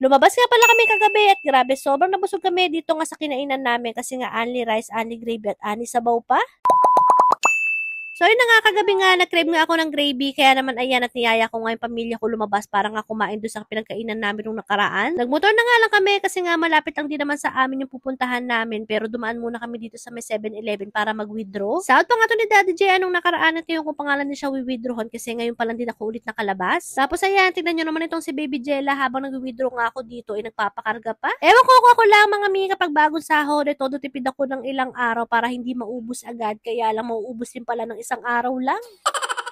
Lumabas nga pala kami kagabi at grabe, sobrang nabusog kami dito nga sa kinainan namin kasi nga only rice, only gravy at only sabaw pa. So, yun na nga, kagabi nga, nag-crave nga ako ng gravy, kaya naman ayan at niyaya ko nga yung pamilya ko lumabas para nga kumain doon sa pinagkainan namin nung nakaraan. Nagmotor na nga lang kami kasi nga malapit lang din naman sa amin yung pupuntahan namin, pero dumaan muna kami dito sa may 7-Eleven para mag-withdraw. Sahod pa nga to ni Daddy J anong nakaraan at yung kung pangalan niya siya withdrawan kasi ngayon pa lang din ako ulit nakalabas. Tapos ayan, tignan nyo naman itong si Baby Jella habang nag-withdraw nga ako dito ay nagpapakarga pa. Ewan ko ako lang mga mi kapag bagong sahod, todo tipid ako ng ilang araw para hindi maubos agad, kaya lang mauubos din pala ng isang araw lang.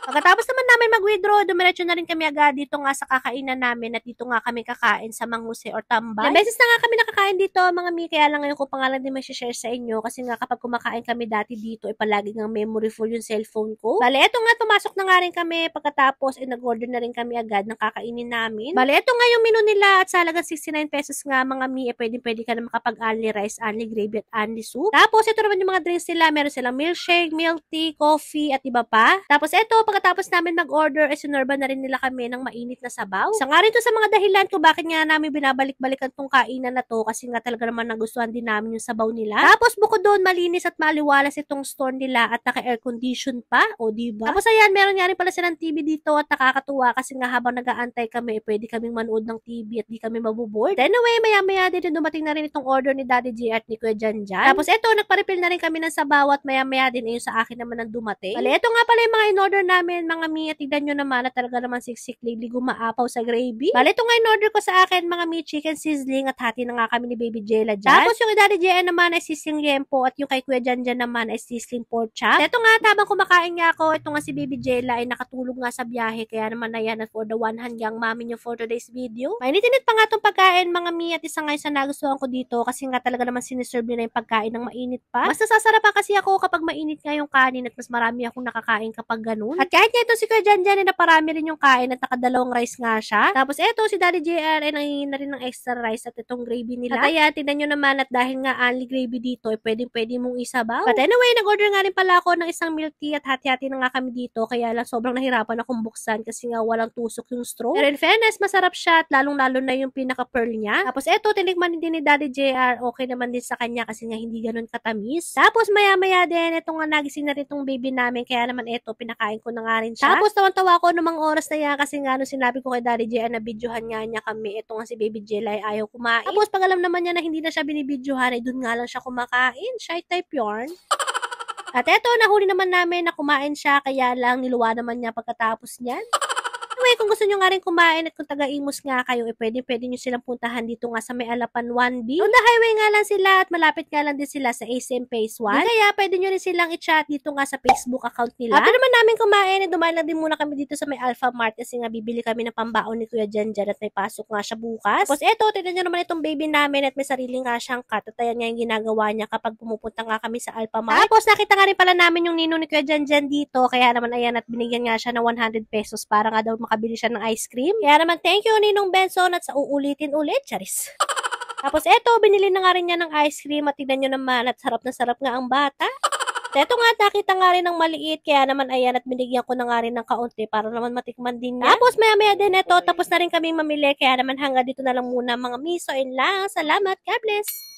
Pagkatapos naman namin mag-withdraw, dumiretso na rin kami agad dito nga sa kakainan namin at dito nga kami kakain sa Mang Jose or Tambay. Ilang beses na nga kami nakakain dito mga mi, kaya lang ngayon ko pangalan din may share sa inyo kasi nga kapag kumakain kami dati dito ay palagi ng memory full yung cellphone ko. Bale, eto nga pumasok na nga rin kami pagkatapos ay nag-order na rin kami agad ng kakainin namin. Bale, eto nga yung menu nila at sa halagang 69 pesos nga mga mi, pwede ka na makapag-only rice, only gravy at only soup. Tapos ito naman yung mga drinks nila, meron silang milkshake, milk tea, coffee at iba pa. Tapos eto, pagkatapos namin mag-order, sinorba na rin nila kami ng mainit na sabaw. Isa nga rin to sa mga dahilan ko bakit nga namin binabalik-balikan tong kainan na to kasi nga talaga naman nagustuhan din namin yung sabaw nila. Tapos bukod doon, malinis at maliwalas itong store nila at naka-air condition pa, o diba? Tapos ayan, meron nga rin pala silang TV dito at nakakatuwa kasi nga habang nag-aantay kami, pwede kaming manood ng TV at di kami mabuboard. Anyway, maya-maya din dumating na rin itong order ni Daddy J at ni Kuya Janjan. Tapos eto, nagpa-refill na rin kami ng sabaw at maya-maya din ayun sa akin naman ang dumating. Bale, eto nga pala yung mga in-order namin, mga mi, at tignan nyo naman na talaga naman siksik-liglig gumaapaw sa gravy. Bale, ito nga in-order ko sa akin, mga mi, chicken sizzling at hati na nga kami ni Baby Jella dyan. Tapos yung Daddy J naman ay sizzling yempo at yung kay Kuya Janjan naman ay sizzling pork chop. Ito nga, habang kumakain nga ako, ito nga si Baby Jella ay nakatulog nga sa biyahe, kaya naman ayan at for the one hand gang mami nyo for today's video. Mainit-init pa nga itong pagkain, mga mi, at isa nga yung sa nagustuhan ko dito kasi nga talaga naman siniserve nila yung pagkain ng mainit pa. Mas nasasarapan kasi ako kapag mainit nga yung kanin at mas marami akong nakakain kapag ganun. At kahit nga ito si Kuya Janjan ay naparami rin yung kain at nakadalawang rice nga siya. Tapos eto si Daddy JR ay nangingin na rin ng extra rice at itong gravy nila. At ayan, tignan nyo naman at dahil nga only gravy dito ay pwede mong isabaw. But anyway, nag-order nga rin pala ako ng isang milk tea at hati-hati na nga kami dito, kaya lang sobrang nahirapan akong buksan kasi nga walang tusok yung straw. Pero in fairness, masarap siya at lalong-lalo na yung pinaka-pearl niya. Tapos eto, tinikman din ni Daddy JR, okay naman din sa kanya kasi nga hindi ganun katamis. Tapos maya-maya din, eto nga nagising na rin itong baby namin, kaya naman eto, pinakain ko na nga rin siya. Tapos tawan-tawa ako ng mga oras na yan kasi nga nung sinabi ko kay Daddy JR na videohan nga niya kami, eto nga si Baby Jella ay ayaw kumain. Tapos pag alam naman niya na hindi na siya binibidyohan, ay dun nga lang siya kumakain. Shy type yarn. At eto, nahuli naman namin na kumain siya, kaya lang niluwa naman niya pagkatapos niyan. Anyway, kung gusto nyo nga rin kumain at kung taga-Imus nga kayo, pwede nyo silang puntahan dito nga sa may Alapan 1B. On the highway nga lang sila at malapit nga lang din sila sa ASM Phase 1. Kaya pwede nyo rin silang i-chat dito nga sa Facebook account nila. After naman namin kumain, dumain lang din muna kami dito sa may Alpha Mart kasi nga bibili kami ng pambaon ni Kuya Janjan at may pasok nga siya bukas. Tapos eto, tignan nyo naman itong baby namin at may sarili nga siyang cat at ayan nga yung ginagawa niya kapag pumupunta nga kami sa Alpha Mart. Tapos nakita nga rin pala namin yung ninong ni Kuya Janjan dito, kaya naman ayan at binigyan nga siya ng 100 pesos para nga daw makabili siya ng ice cream. Kaya naman thank you Ninong Benson at sa uulitin ulit, charis. Tapos eto, binili na nga rin niya ng ice cream at tignan nyo naman at sarap na sarap nga ang bata. Eto nga, nakita nga rin ng maliit, kaya naman ayan at binigyan ko na nga rin ng kaunti para naman matikman din niya. Tapos maya-maya din eto, tapos na rin kaming mamili, kaya naman hanggang dito na lang muna mga miso, and lang. Salamat, God bless!